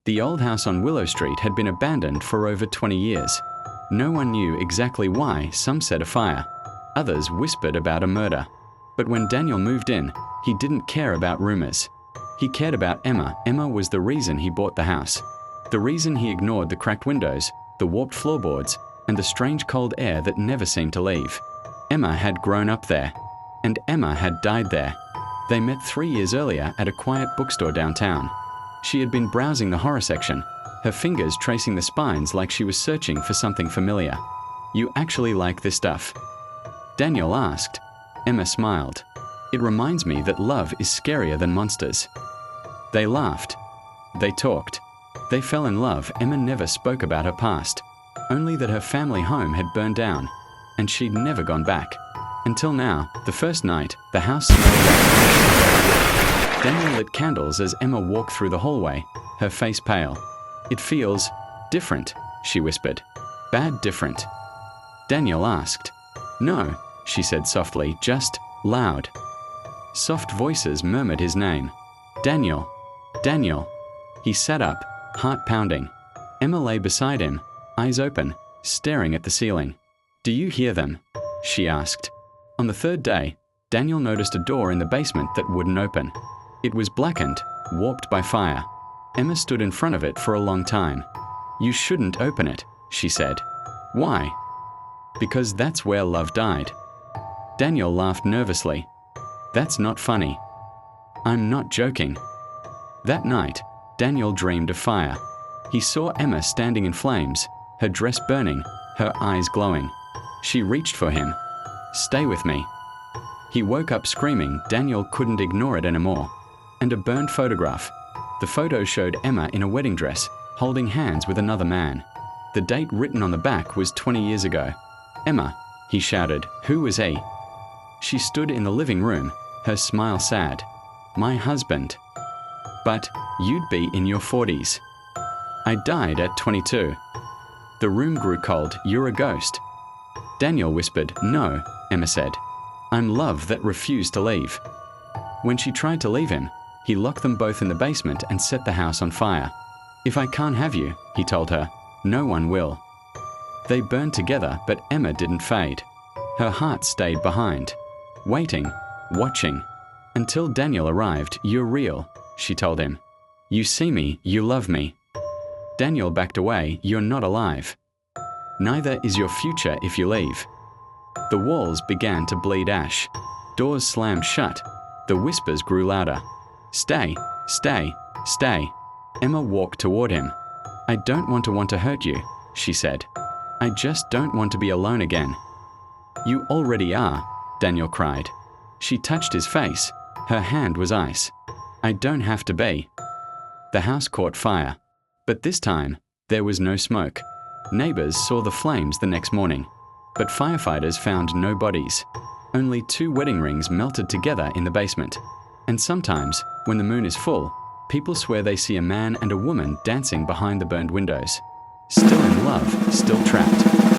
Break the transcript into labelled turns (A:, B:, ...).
A: The old house on Willow Street had been abandoned for over 20 years. No one knew exactly why. Some said a fire. Others whispered about a murder. But when Daniel moved in, he didn't care about rumors. He cared about Emma. Emma was the reason he bought the house. The reason he ignored the cracked windows, the warped floorboards, and the strange cold air that never seemed to leave. Emma had grown up there, and Emma had died there. They met 3 years earlier at a quiet bookstore downtown. She had been browsing the horror section, her fingers tracing the spines like she was searching for something familiar. "You actually like this stuff?" Daniel asked. Emma smiled. "It reminds me that love is scarier than monsters." They laughed. They talked. They fell in love. Emma never spoke about her past, only that her family home had burned down, and she'd never gone back. Until now, the first night, the house smelled like. Daniel lit candles as Emma walked through the hallway, her face pale. "It feels different," she whispered. "Bad different?" Daniel asked. "No," she said softly, "just loud." Soft voices murmured his name. "Daniel, Daniel." He sat up, heart pounding. Emma lay beside him, eyes open, staring at the ceiling. "Do you hear them?" she asked. On the third day, Daniel noticed a door in the basement that wouldn't open. It was blackened, warped by fire. Emma stood in front of it for a long time. "You shouldn't open it," she said. "Why?" "Because that's where love died." Daniel laughed nervously. "That's not funny." "I'm not joking." That night, Daniel dreamed of fire. He saw Emma standing in flames, her dress burning, her eyes glowing. She reached for him. "Stay with me." He woke up screaming. Daniel couldn't ignore it anymore. And a burned photograph. The photo showed Emma in a wedding dress, holding hands with another man. The date written on the back was 20 years ago. "Emma," he shouted. "Who was he?" She stood in the living room, her smile sad. "My husband." "But you'd be in your 40s. "I died at 22. The room grew cold. "You're a ghost." Daniel whispered. "No," Emma said. "I'm love that refused to leave." When she tried to leave him, he locked them both in the basement and set the house on fire. "If I can't have you," he told her, "no one will." They burned together, but Emma didn't fade. Her heart stayed behind, waiting, watching, until Daniel arrived. "You're real," she told him. "You see me, you love me." Daniel backed away. "You're not alive. Neither is your future if you leave." The walls began to bleed ash. Doors slammed shut. The whispers grew louder. "Stay, stay, stay." Emma walked toward him. "I don't want to hurt you," she said. "I just don't want to be alone again." "You already are," Daniel cried. She touched his face. Her hand was ice. "I don't have to be." The house caught fire. But this time, there was no smoke. Neighbors saw the flames the next morning, but firefighters found no bodies. Only 2 wedding rings melted together in the basement. And sometimes, when the moon is full, people swear they see a man and a woman dancing behind the burned windows. Still in love, still trapped.